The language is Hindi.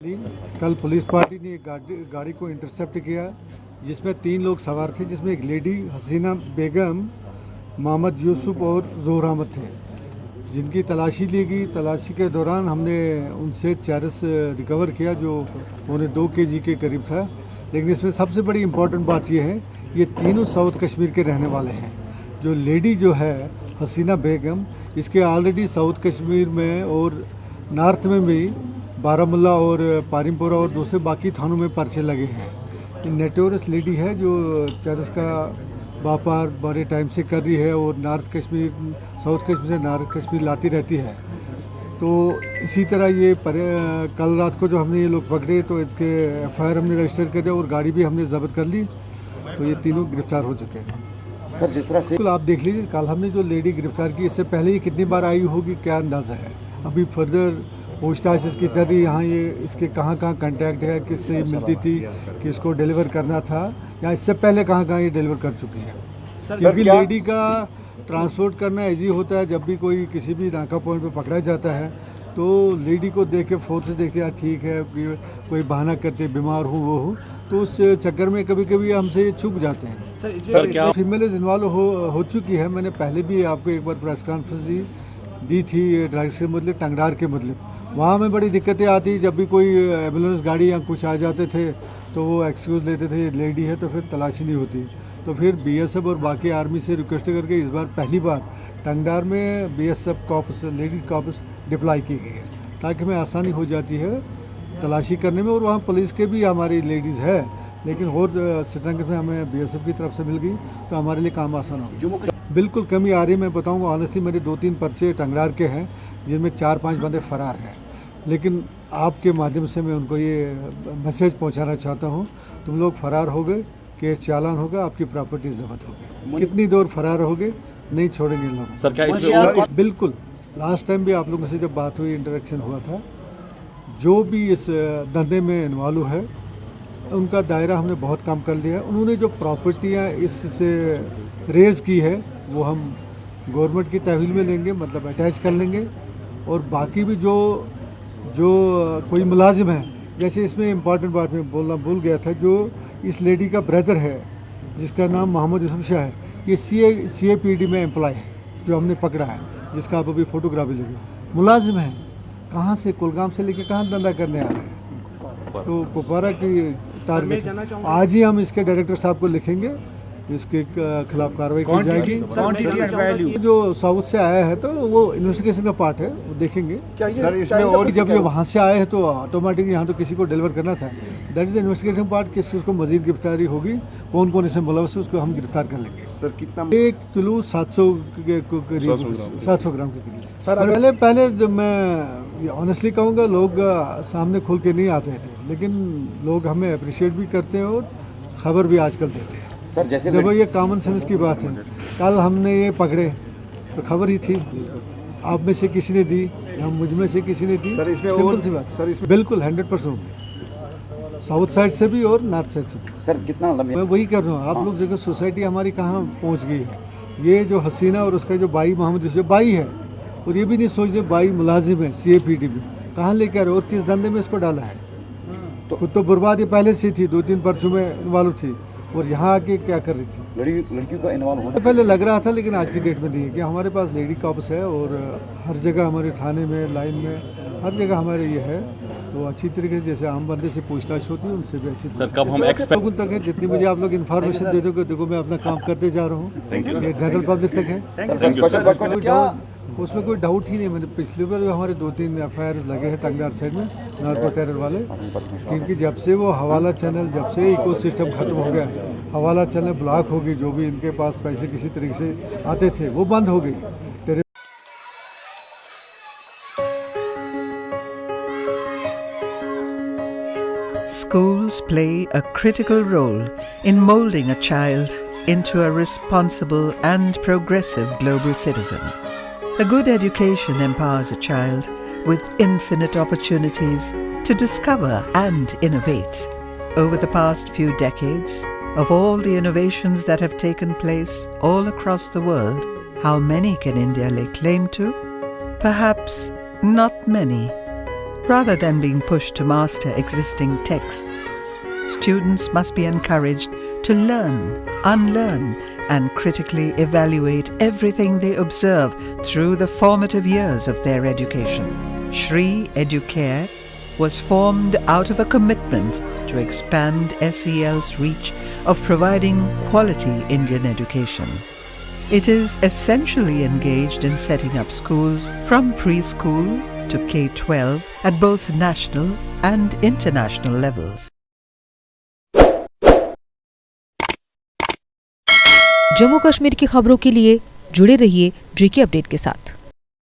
कल पुलिस पार्टी ने एक गाड़ी को इंटरसेप्ट किया जिसमें 3 लोग सवार थे, जिसमें एक लेडी हसीना बेगम, मोहम्मद यूसुफ और ज़ोहर अहमद थे, जिनकी तलाशी ली गई। तलाशी के दौरान हमने उनसे चरस रिकवर किया जो उन्हें 2 kg के करीब था। लेकिन इसमें सबसे बड़ी इम्पोर्टेंट बात यह है, ये तीनों साउथ कश्मीर के रहने वाले हैं। जो लेडी जो है हसीना बेगम, इसके ऑलरेडी साउथ कश्मीर में और नॉर्थ में भी बारामुल्ला और पारिमपुरा और दूसरे बाकी थानों में पर्चे लगे हैं। नेटोरस लेडी है जो चरस का व्यापार बड़े टाइम से कर रही है और नॉर्थ कश्मीर, साउथ कश्मीर से नॉर्थ कश्मीर लाती रहती है। तो इसी तरह ये कल रात को जो हमने ये लोग पकड़े तो इसके FIR हमने रजिस्टर कर दिया और गाड़ी भी हमने जब्त कर ली। तो ये तीनों गिरफ्तार हो चुके हैं। सर, जिस तरह से आप देख लीजिए, कल हमने जो लेडी गिरफ्तार की, इससे पहले ये कितनी बार आई होगी क्या अंदाज़ा है। अभी फर्दर पूछताछ इसकी चल रही। यहाँ ये इसके कहाँ कांटेक्ट है, किससे मिलती थी, किसको डिलीवर करना था, या इससे पहले कहाँ ये डिलीवर कर चुकी है। क्योंकि लेडी का ट्रांसपोर्ट करना ईजी होता है। जब भी कोई किसी भी नाका पॉइंट पे पकड़ा जाता है तो लेडी को देख के फोर्स देखते हैं ठीक है, कोई बहाना करते बीमार हूँ वो हूँ, तो उस चक्कर में कभी कभी हमसे छुप जाते हैं। सर क्या फीमेल इन्वॉल्व हो चुकी है। मैंने पहले भी आपको एक बार प्रेस कॉन्फ्रेंस दी थी ड्रग्स के मतलब टंगडार के मतलब। वहाँ में बड़ी दिक्कतें आती। जब भी कोई एम्बुलेंस गाड़ी या कुछ आ जाते थे तो वो एक्सक्यूज़ लेते थे लेडी है, तो फिर तलाशी नहीं होती। तो फिर BSF और बाकी आर्मी से रिक्वेस्ट करके इस बार पहली बार टंगडार में BSF cops, ladies cops deploy की गई है, ताकि हमें आसानी हो जाती है तलाशी करने में। और वहाँ पुलिस के भी हमारी लेडीज़ है, लेकिन और स्ट्रेंथ में हमें BSF की तरफ से मिल गई तो हमारे लिए काम आसान हो गया। बिल्कुल कमी आ रही है। मैं बताऊँगा ऑनेस्टली, मेरे 2-3 पर्चे टंगडार के हैं जिनमें 4-5 बंदे फरार हैं। लेकिन आपके माध्यम से मैं उनको ये मैसेज पहुंचाना चाहता हूं, तुम लोग फरार हो गए, केस चालान होगा, आपकी प्रॉपर्टी जब्त होगी। कितनी देर फरार हो गए, नहीं छोड़ेंगे लोग। सर क्या इसमें बिल्कुल लास्ट टाइम भी आप लोगों से जब बात हुई, इंटरेक्शन हुआ था, जो भी इस धंधे में इन्वॉल्व है उनका दायरा हमने बहुत कम कर लिया है। उन्होंने जो प्रॉपर्टियाँ इससे रेज़ की है वो हम गवर्नमेंट की तहवील में लेंगे, मतलब अटैच कर लेंगे। और बाकी भी जो कोई मुलाजिम है, जैसे इसमें इम्पॉर्टेंट बात में बोलना भूल गया था, जो इस लेडी का ब्रदर है जिसका नाम मोहम्मद यूसुफ शाह है, ये CAPD में एम्प्लॉय है जो हमने पकड़ा है, जिसका आप अभी फोटोग्राफी लगे मुलाजिम है। कहाँ से, कुलगाम से लेके कहाँ धंधा करने आ रहे हैं। तो कुपवारा की टारगेट आज ही हम इसके डायरेक्टर साहब को लिखेंगे, इसके खिलाफ कार्रवाई की जाएगी। जो साउथ से आया है तो वो इन्वेस्टिगेशन का पार्ट है, वो देखेंगे। सर इसमें और जब ये वहाँ से आए हैं तो ऑटोमेटिकली यहाँ तो किसी को डिलीवर करना था, दैट इज इन्वेस्टिगेशन पार्ट। किस चीज़ को मजीद गिरफ्तारी होगी, कौन कौन इसमें मुलव्वस है, उसको हम गिरफ्तार कर लेंगे। सर कितना? 1 किलो 700 के करीब, 700 ग्राम के करीब। सर पहले जब मैं ऑनेस्टली कहूँगा, लोग सामने खुल के नहीं आते थे, लेकिन लोग हमें अप्रिशिएट भी करते हैं और खबर भी आजकल देते हैं। सर जैसे देखो ये कॉमन सेंस की बात है। कल हमने ये पकड़े तो खबर ही थी, आप में से किसी ने दी या मुझ में से किसी ने दी। सर इसमें सिंपल सी बात। सर इसमें बिल्कुल 100% होगी, साउथ साइड से भी और नॉर्थ साइड से भी। सर कितना लंबा? मैं वही कर रहा हूँ। आप लोग देखो सोसाइटी हमारी कहाँ पहुँच गई है। ये जो हसीना और उसका जो भाई मोहम्मद यूसुफ भाई है, और ये भी नहीं सोच रहे भाई मुलाजिम है CAPD में, कहाँ लेकर और किस धंधे में इसको डाला है। तो खुद तो बर्बाद ये पहले से थी, 2-3 पर्चों में इन्वॉल्व थी, और यहाँ आके क्या कर रही थी। लड़कियों का इन्वॉल्व होना पहले लग रहा था, लेकिन आज की डेट में नहीं है। कि हमारे पास लेडी कॉप्स है और हर जगह हमारे थाने में, लाइन में, हर जगह हमारे ये है। तो अच्छी तरीके से जैसे आम बंदे से पूछताछ होती है, उनसे भी ऐसी लोगों तक है। जितनी मुझे आप लोग इन्फॉर्मेशन दे दोगे, देखो मैं अपना काम करते जा रहा हूँ, ये जनरल पब्लिक तक है, उसमें कोई डाउट ही नहीं। मैंने पिछले बार हमारे 2-3 FIR लगे हैं टंगडार साइड में, नार्को टेरर वाले। क्योंकि जब से वो हवाला चैनल, जब से इकोसिस्टम खत्म हो गया, हवाला चैनल ब्लॉक हो गई, जो भी इनके पास पैसे किसी तरीके से आते थे वो बंद हो गई। Schools play a critical role in molding a child into a responsible and progressive global citizen. A good education empowers a child with infinite opportunities to discover and innovate. Over the past few decades, of all the innovations that have taken place all across the world, how many can India lay claim to? Perhaps not many. rather than being pushed to master existing texts. Students must be encouraged to learn, unlearn, and critically evaluate everything they observe through the formative years of their education. Shri Educare was formed out of a commitment to expand SEL's reach of providing quality Indian education. It is essentially engaged in setting up schools from preschool to K-12 at both national and international levels. Jammu Kashmir की खबरों के लिए जुड़े रहिए JK अपडेट के साथ।